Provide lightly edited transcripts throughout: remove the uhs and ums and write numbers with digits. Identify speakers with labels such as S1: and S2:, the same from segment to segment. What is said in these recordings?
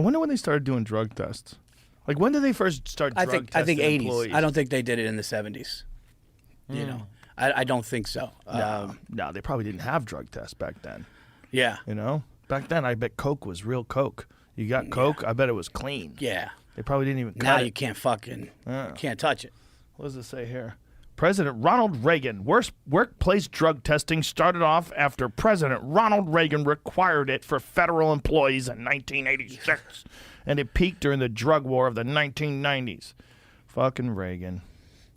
S1: I wonder when they started doing drug tests. Like, when did they first start drug testing
S2: I think 80s.
S1: employees?
S2: I don't think they did it in the 70s. You know, I don't think so.
S1: No, they probably didn't have drug tests back then.
S2: Yeah.
S1: You know? Back then, I bet Coke was real Coke. You got Coke, I bet it was clean.
S2: Yeah.
S1: They probably didn't even cut
S2: Now
S1: it.
S2: you can't fucking, can't touch it.
S1: What does it say here? President Ronald Reagan. Workplace drug testing started off after President Ronald Reagan required it for federal employees in 1986. And it peaked during the drug war of the 1990s. Fucking Reagan.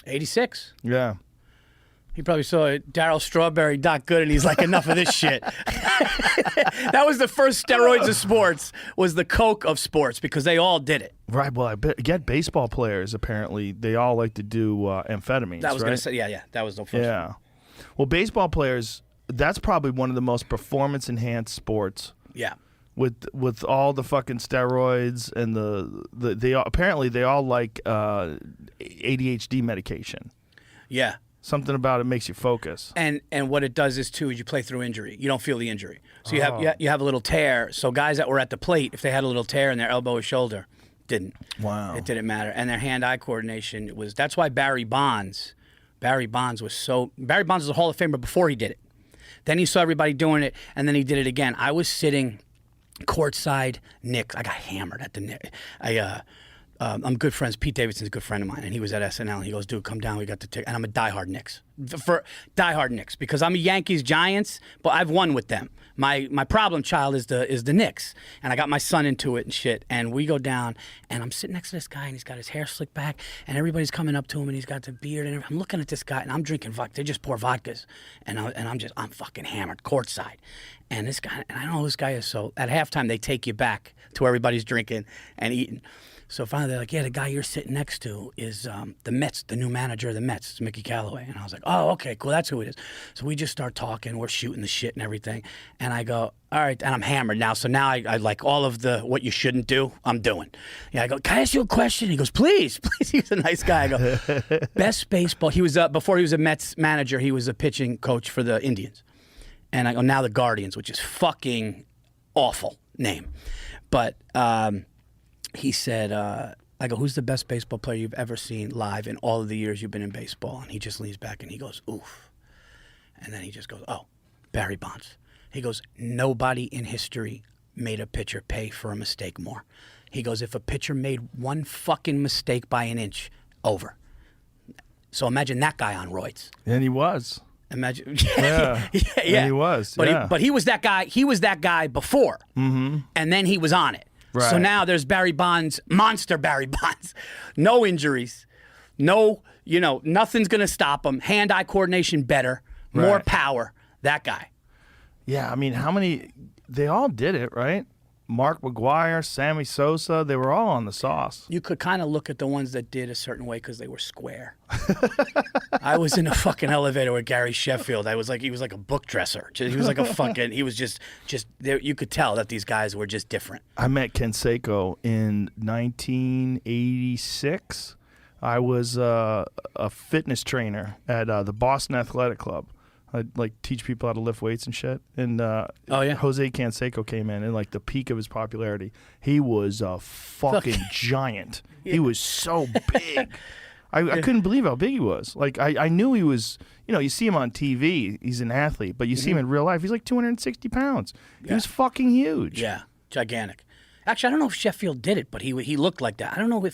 S2: 86.
S1: Yeah.
S2: He probably saw Daryl Strawberry, Doc Good, and he's like, enough of this shit. That was the first steroids of sports, was the Coke of sports, because they all did it.
S1: Right. Well, I get baseball players, apparently, they all like to do amphetamines,
S2: That was
S1: right?
S2: going to say, yeah, that was the first one.
S1: Well, baseball players, that's probably one of the most performance-enhanced sports.
S2: Yeah.
S1: With all the fucking steroids and apparently they all like ADHD medication.
S2: Yeah.
S1: Something about it makes you focus.
S2: And what it does is, too, is you play through injury. You don't feel the injury. So you have a little tear. So guys that were at the plate, if they had a little tear in their elbow or shoulder, didn't.
S1: Wow.
S2: It didn't matter. And their hand-eye coordination that's why Barry Bonds was a Hall of Famer before he did it. Then he saw everybody doing it, and then he did it again. I was sitting courtside Knicks. I got hammered at the Knicks. I'm good friends. Pete Davidson's a good friend of mine, and he was at SNL. And he goes, "Dude, come down. We got the ticket." And I'm a diehard Knicks, because I'm a Yankees Giants, but I've won with them. My problem child is the Knicks, and I got my son into it and shit. And we go down, and I'm sitting next to this guy, and he's got his hair slicked back, and everybody's coming up to him, and he's got the beard, and I'm looking at this guy, and I'm drinking vodka. They just pour vodkas, and I'm fucking hammered courtside. And this guy, and I don't know who this guy is. So at halftime, they take you back to where everybody's drinking and eating. So finally, they're like, yeah, the guy you're sitting next to is the Mets, the new manager of the Mets. It's Mickey Callaway. And I was like, oh, okay, cool. That's who it is. So we just start talking. We're shooting the shit and everything. And I go, all right. And I'm hammered now. So now I like all of the what you shouldn't do, I'm doing. Yeah, I go, can I ask you a question? He goes, please. He was a nice guy. I go, best baseball. He was, before he was a Mets manager, he was a pitching coach for the Indians. And I go, now the Guardians, which is fucking awful name. But he said, I go, who's the best baseball player you've ever seen live in all of the years you've been in baseball? And he just leans back and he goes, oof. And then he just goes, oh, Barry Bonds. He goes, nobody in history made a pitcher pay for a mistake more. He goes, if a pitcher made one fucking mistake by an inch, over. So imagine that guy on roids.
S1: And he was.
S2: Imagine,
S1: yeah. And he was,
S2: but he was that guy. He was that guy before, and then he was on it.
S1: Right.
S2: So now there's Barry Bonds, monster Barry Bonds, no injuries, nothing's gonna stop him. Hand-eye coordination better, more power. That guy.
S1: Yeah, I mean, how many? They all did it, right? Mark McGwire, Sammy Sosa, they were all on the sauce.
S2: You could kind of look at the ones that did a certain way because they were square. I was in a fucking elevator with Gary Sheffield. He was like a book dresser. He was like a fucking, he was just there. You could tell that these guys were just different.
S1: I met Ken Seiko in 1986. I was a fitness trainer at the Boston Athletic Club. I'd like teach people how to lift weights and shit. And Jose Canseco came in like the peak of his popularity. He was a fucking giant. Yeah. He was so big. I couldn't believe how big he was. Like I knew he was, you see him on TV, he's an athlete, but you see him in real life, he's like 260 pounds. He was fucking huge.
S2: Yeah, gigantic. Actually, I don't know if Sheffield did it, but he looked like that. I don't know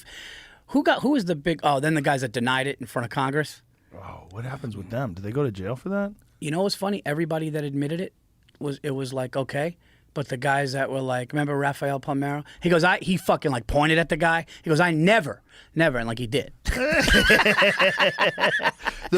S2: who was the big, then the guys that denied it in front of Congress.
S1: Oh, what happens with them? Did they go to jail for that?
S2: You know what's funny? Everybody that admitted it was like, okay. But the guys that were like, remember Rafael Palmeiro? He goes, he fucking like pointed at the guy. He goes, I never. And like he did.
S1: The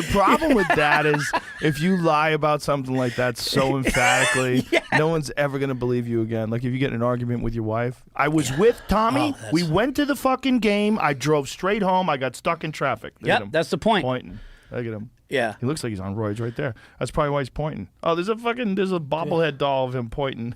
S1: problem with that is if you lie about something like that so emphatically, no one's ever going to believe you again. Like if you get in an argument with your wife. I was with Tommy. We went to the fucking game. I drove straight home. I got stuck in traffic.
S2: Yep, that's the point.
S1: Pointing. Look at him.
S2: Yeah.
S1: He looks like he's on roids right there. That's probably why he's pointing. Oh, there's a bobblehead doll of him pointing.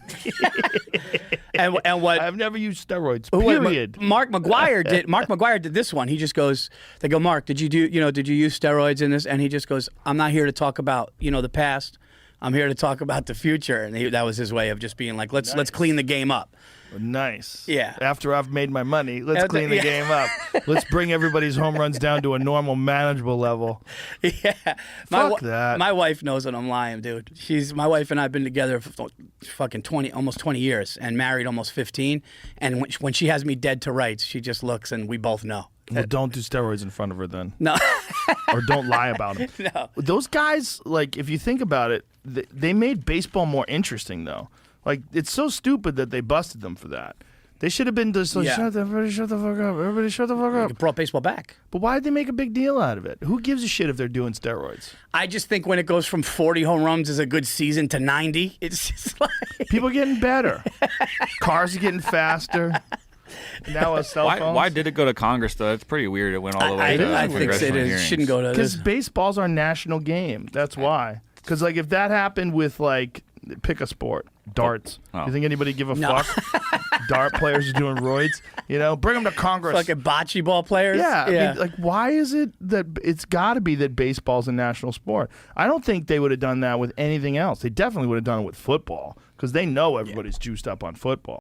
S2: and what?
S1: I've never used steroids. Period.
S2: Mark McGwire did. Mark McGwire did this one. He just goes. They go, Mark, did you use steroids in this? And he just goes, I'm not here to talk about the past. I'm here to talk about the future. And that was his way of just being like, let's clean the game up.
S1: Nice.
S2: Yeah.
S1: After I've made my money, let's clean the game up. Let's bring everybody's home runs down to a normal, manageable level.
S2: Yeah.
S1: Fuck that.
S2: My wife knows that I'm lying, dude. My wife and I have been together for fucking almost 20 years and married almost 15. And when she has me dead to rights, she just looks and we both know.
S1: Well, don't do steroids in front of her then.
S2: No.
S1: Or don't lie about them.
S2: No.
S1: Those guys, like, if you think about it, they made baseball more interesting, though. Like, it's so stupid that they busted them for that. They should have been just like, everybody shut the fuck up. Everybody shut the fuck up.
S2: It brought baseball back.
S1: But why did they make a big deal out of it? Who gives a shit if they're doing steroids?
S2: I just think when it goes from 40 home runs is a good season to 90, it's just like...
S1: People are getting better. Cars are getting faster. Now cell phones.
S3: Why did it go to Congress, though? It's pretty weird. It went all the way to
S2: I think it shouldn't go to this.
S1: Because baseball's our national game. That's why. Because, like, if that happened with, like, pick a sport, darts. You think anybody give a fuck? Dart players are doing roids. You know, bring them to Congress.
S2: Fucking bocce ball players.
S1: Yeah. I mean, like, why is it that it's got to be that baseball's a national sport? I don't think they would have done that with anything else. They definitely would have done it with football because they know everybody's juiced up on football.